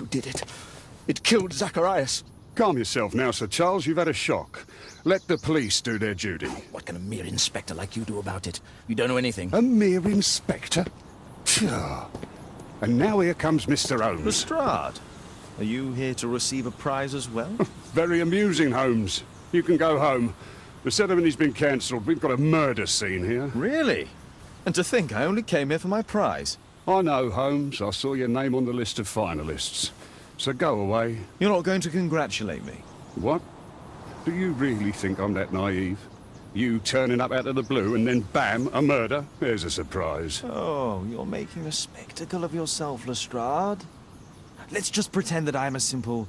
who did it. It killed Zacharias. Calm yourself now, Sir Charles. You've had a shock. Let the police do their duty. What can a mere inspector like you do about it? You don't know anything. A mere inspector? Phew. And now here comes Mr. Holmes. Lestrade, are you here to receive a prize as well? Very amusing, Holmes. You can go home. The ceremony's been cancelled. We've got a murder scene here. Really? And to think I only came here for my prize. I know, Holmes. I saw your name on the list of finalists. So go away. You're not going to congratulate me? What? Do you really think I'm that naive? You turning up out of the blue and then bam, a murder? There's a surprise. Oh, you're making a spectacle of yourself, Lestrade. Let's just pretend that I'm a simple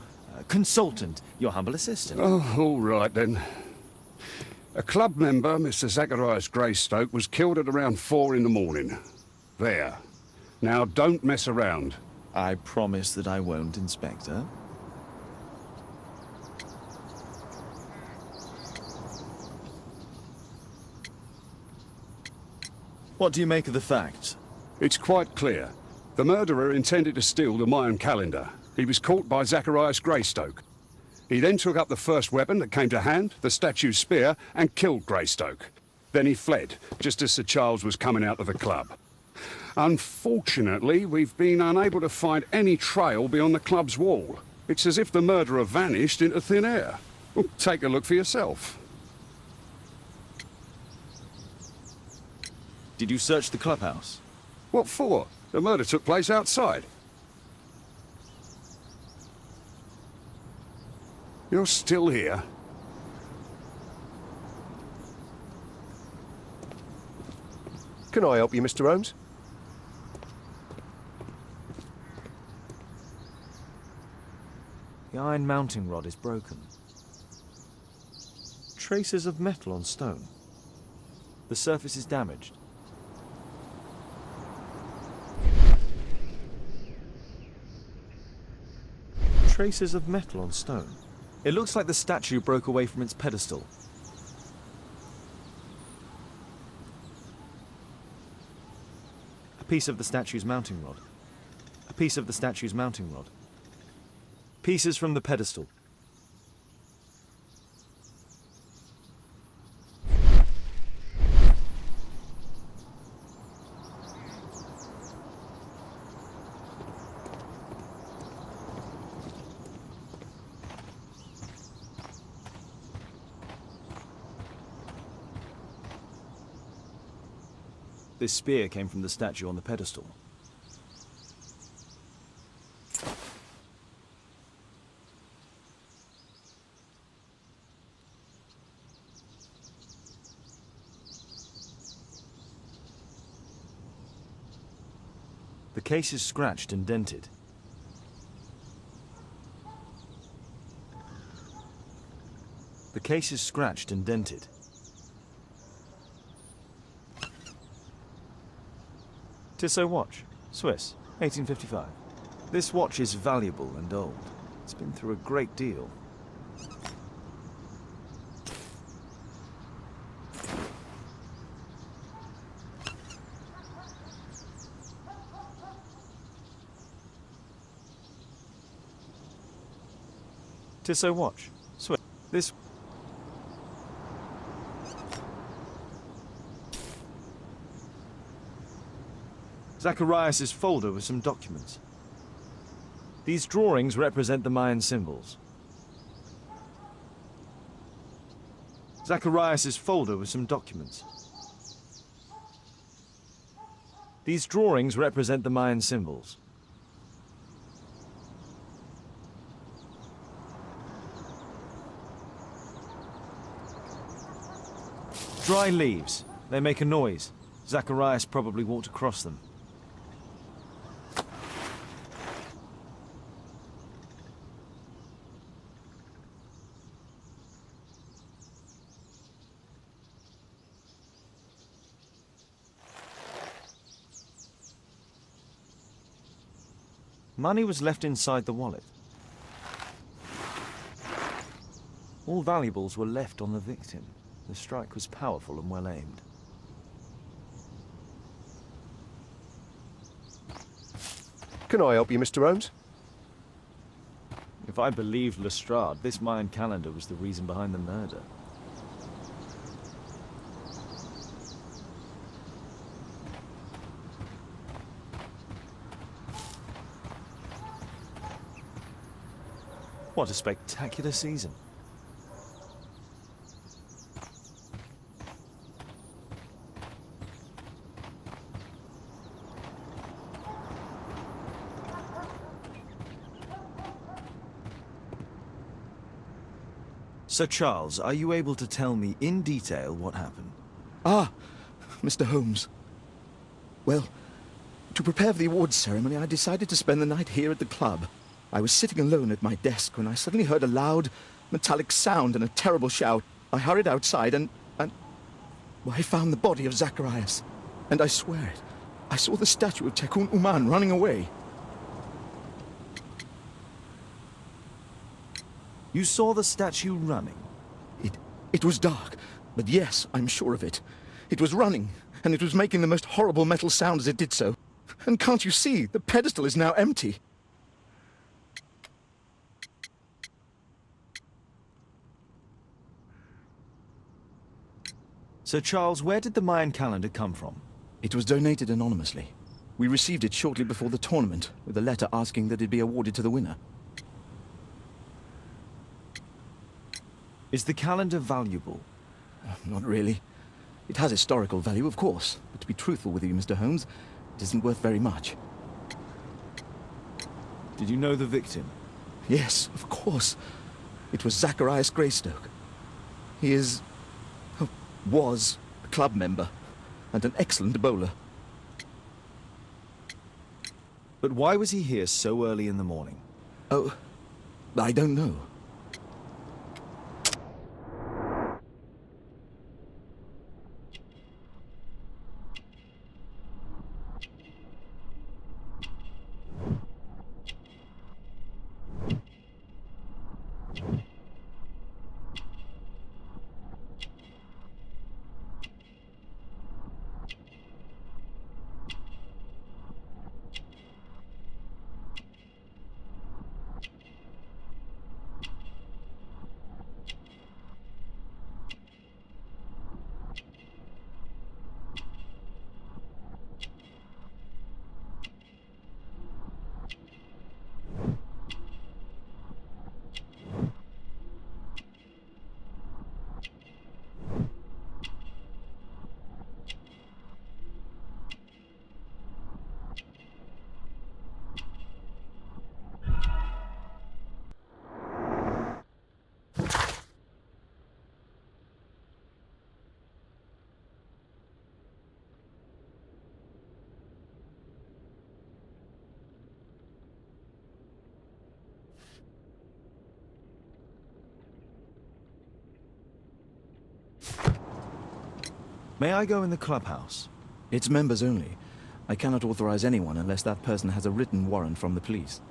consultant, your humble assistant. Oh, all right then. A club member, Mr. Zacharias Greystoke, was killed at around 4 in the morning. There. Now, don't mess around. I promise that I won't, Inspector. What do you make of the facts? It's quite clear. The murderer intended to steal the Mayan calendar. He was caught by Zacharias Greystoke. He then took up the first weapon that came to hand, the statue's spear, and killed Greystoke. Then he fled, just as Sir Charles was coming out of the club. Unfortunately, we've been unable to find any trail beyond the club's wall. It's as if the murderer vanished into thin air. Well, take a look for yourself. Did you search the clubhouse? What for? The murder took place outside. You're still here? Can I help you, Mr. Holmes? The iron mounting rod is broken. Traces of metal on stone. The surface is damaged. Traces of metal on stone. It looks like the statue broke away from its pedestal. A piece of the statue's mounting rod. A piece of the statue's mounting rod. Pieces from the pedestal. This spear came from the statue on the pedestal. The case is scratched and dented. The case is scratched and dented. Tissot watch, Swiss, 1855. This watch is valuable and old. It's been through a great deal. Tissot watch, Swiss. This Zacharias' folder with some documents. These drawings represent the Mayan symbols. Zacharias' folder with some documents. These drawings represent the Mayan symbols. Dry leaves. They make a noise. Zacharias probably walked across them. Money was left inside the wallet. All valuables were left on the victim. The strike was powerful and well aimed. Can I help you, Mr. Holmes? If I believed Lestrade, this Mayan calendar was the reason behind the murder. What a spectacular season. Sir Charles, are you able to tell me in detail what happened? Ah, Mr. Holmes. Well, to prepare for the awards ceremony, I decided to spend the night here at the club. I was sitting alone at my desk when I suddenly heard a loud, metallic sound and a terrible shout. I hurried outside and well, I found the body of Zacharias. And I swear it, I saw the statue of Tekun Uman running away. You saw the statue running? It was dark, but yes, I'm sure of it. It was running, and it was making the most horrible metal sound as it did so. And can't you see, the pedestal is now empty. Sir Charles, where did the Mayan calendar come from? It was donated anonymously. We received it shortly before the tournament, with a letter asking that it be awarded to the winner. Is the calendar valuable? Not really. It has historical value, of course, but to be truthful with you, Mr. Holmes, it isn't worth very much. Did you know the victim? Yes, of course. It was Zacharias Greystoke. He was a club member, and an excellent bowler. But why was he here so early in the morning? Oh, I don't know. May I go in the clubhouse? It's members only. I cannot authorize anyone unless that person has a written warrant from the police.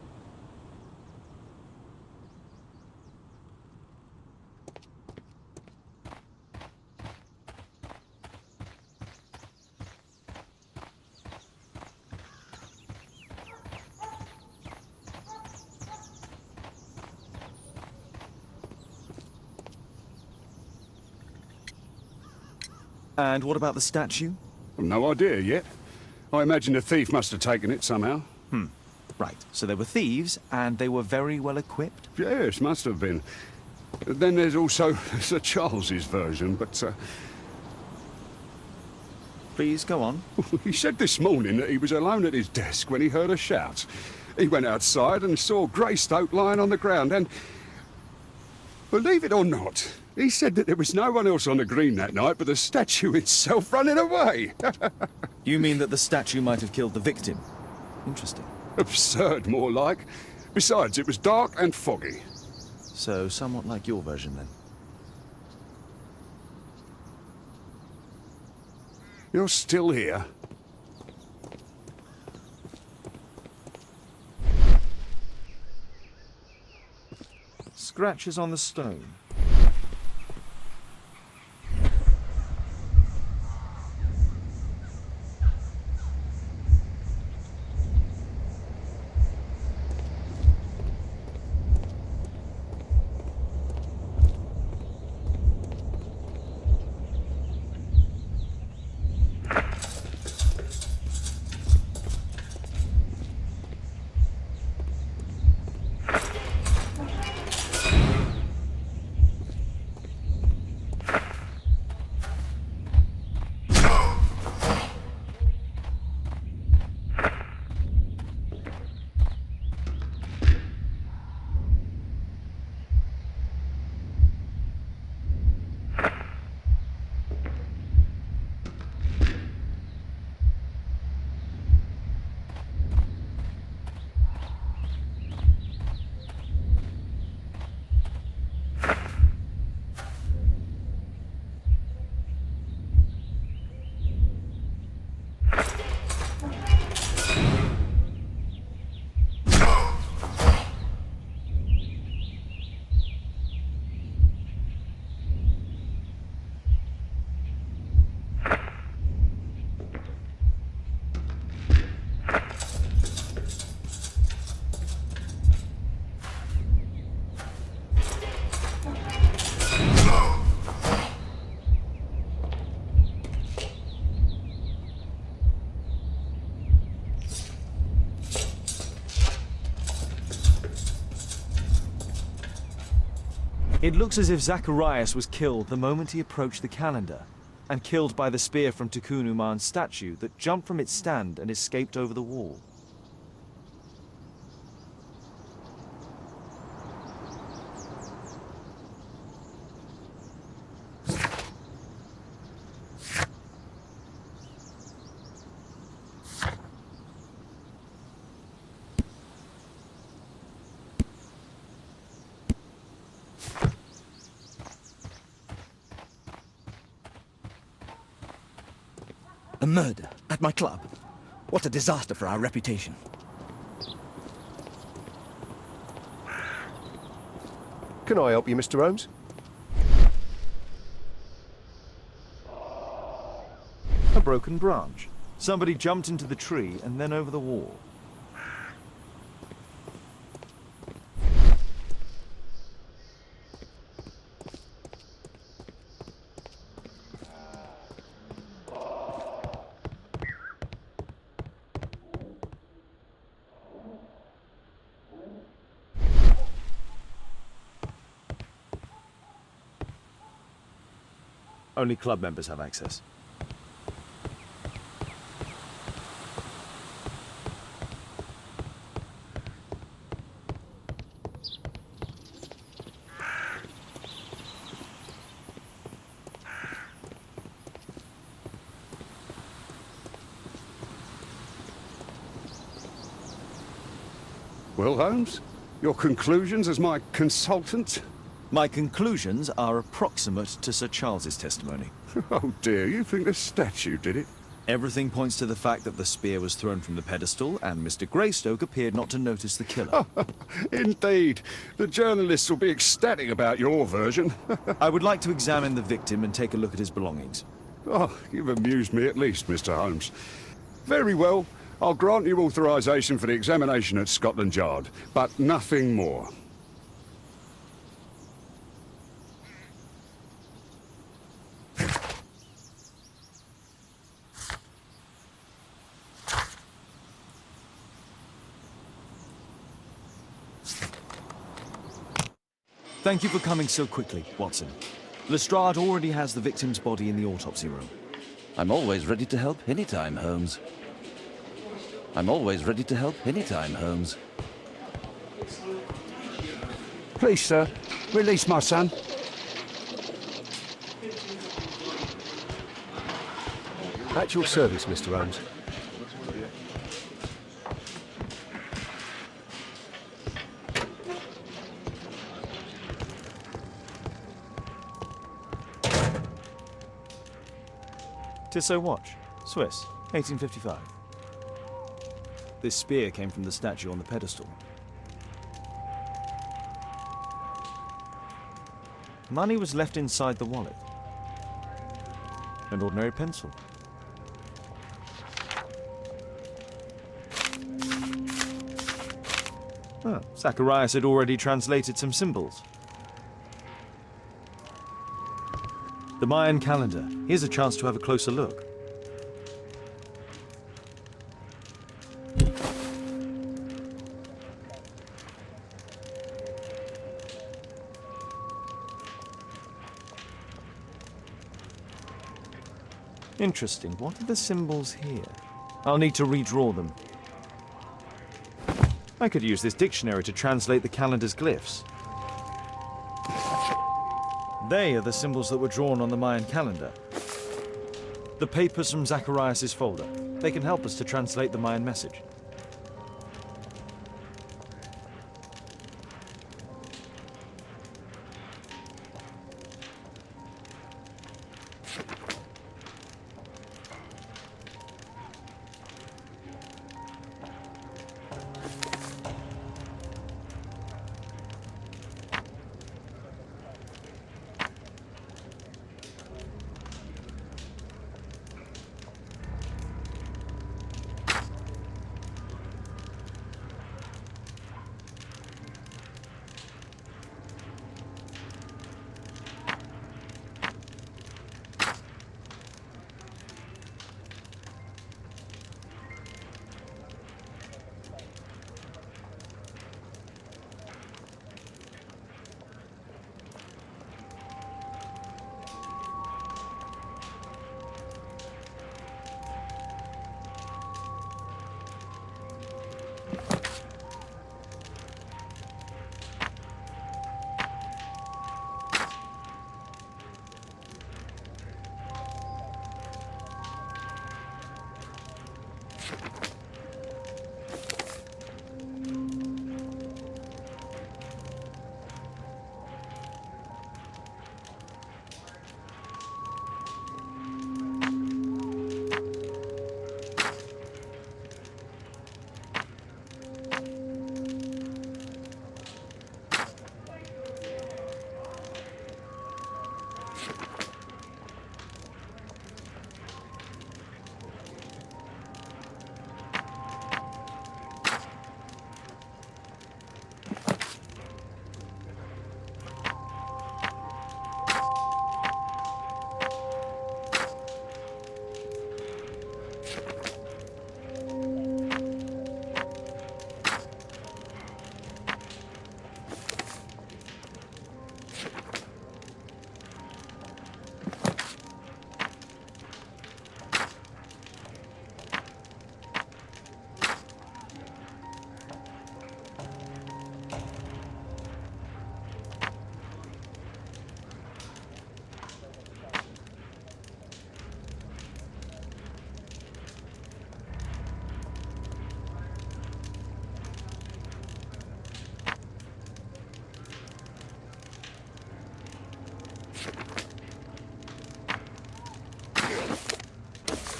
And what about the statue? No idea yet. I imagine the thief must have taken it somehow. Right, so they were thieves, and they were very well equipped? Yes, must have been. Then there's also Sir Charles's version, but Please, go on. he said this morning that he was alone at his desk when he heard a shout. He went outside and saw Greystoke lying on the ground and, believe it or not, he said that there was no one else on the green that night but the statue itself running away. You mean that the statue might have killed the victim? Interesting. Absurd, more like. Besides, it was dark and foggy. So, somewhat like your version, then. You're still here? Scratches on the stone. It looks as if Zacharias was killed the moment he approached the calendar, and killed by the spear from Tukunuman's statue that jumped from its stand and escaped over the wall. A murder at my club. What a disaster for our reputation. Can I help you, Mr. Holmes? A broken branch. Somebody jumped into the tree and then over the wall. Only club members have access. Well, Holmes, your conclusions as my consultant? My conclusions are approximate to Sir Charles's testimony. Oh dear, you think the statue did it? Everything points to the fact that the spear was thrown from the pedestal, and Mr. Greystoke appeared not to notice the killer. Indeed. The journalists will be ecstatic about your version. I would like to examine the victim and take a look at his belongings. Oh, you've amused me at least, Mr. Holmes. Very well. I'll grant you authorization for the examination at Scotland Yard, but nothing more. Thank you for coming so quickly, Watson. Lestrade already has the victim's body in the autopsy room. I'm always ready to help anytime, Holmes. I'm always ready to help anytime, Holmes. Please, sir, release my son. At your service, Mr. Holmes. Tissot watch, Swiss, 1855. This spear came from the statue on the pedestal. Money was left inside the wallet. An ordinary pencil. Ah, Zacharias had already translated some symbols. The Mayan calendar. Here's a chance to have a closer look. Interesting. What are the symbols here? I'll need to redraw them. I could use this dictionary to translate the calendar's glyphs. They are the symbols that were drawn on the Mayan calendar. The papers from Zacharias' folder. They can help us to translate the Mayan message.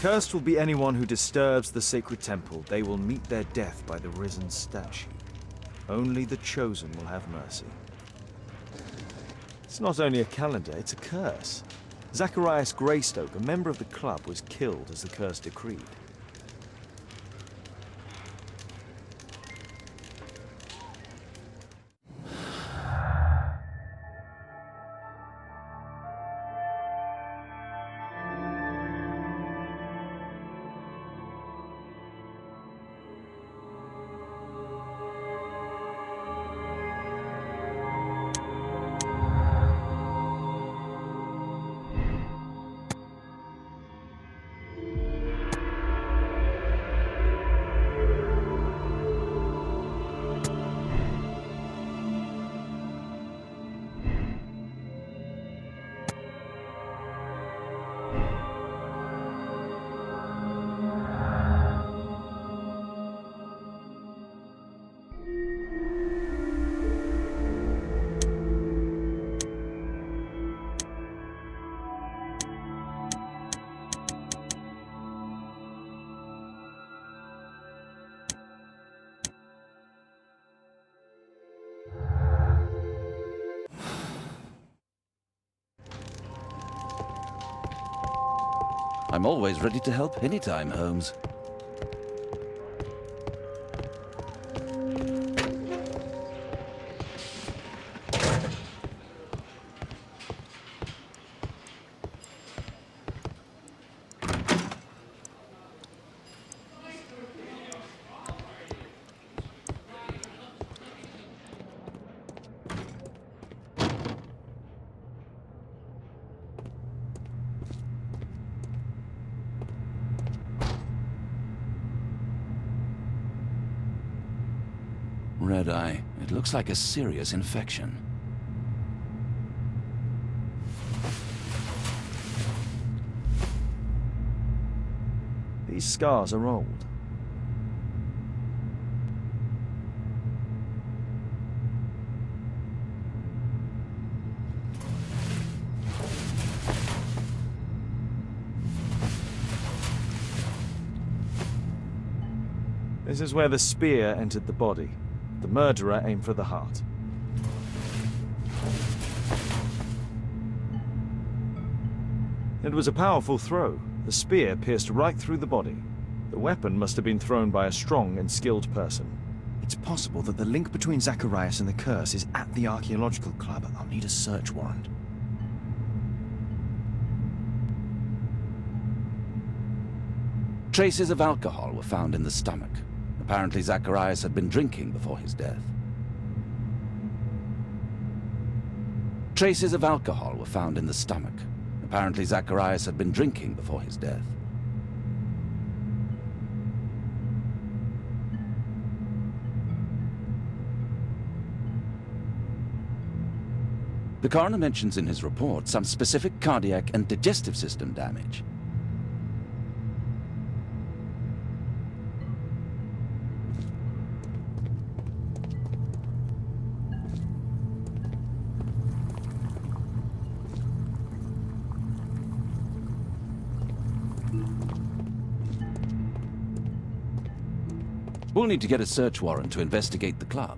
Cursed will be anyone who disturbs the sacred temple. They will meet their death by the risen statue. Only the chosen will have mercy. It's not only a calendar, it's a curse. Zacharias Greystoke, a member of the club, was killed as the curse decreed. I'm always ready to help anytime, Holmes. Red eye. It looks like a serious infection. These scars are old. This is where the spear entered the body. The murderer aimed for the heart. It was a powerful throw. The spear pierced right through the body. The weapon must have been thrown by a strong and skilled person. It's possible that the link between Zacharias and the curse is at the archaeological club. I'll need a search warrant. Traces of alcohol were found in the stomach. Apparently Zacharias had been drinking before his death. Traces of alcohol were found in the stomach. Apparently Zacharias had been drinking before his death. The coroner mentions in his report some specific cardiac and digestive system damage. We'll need to get a search warrant to investigate the club.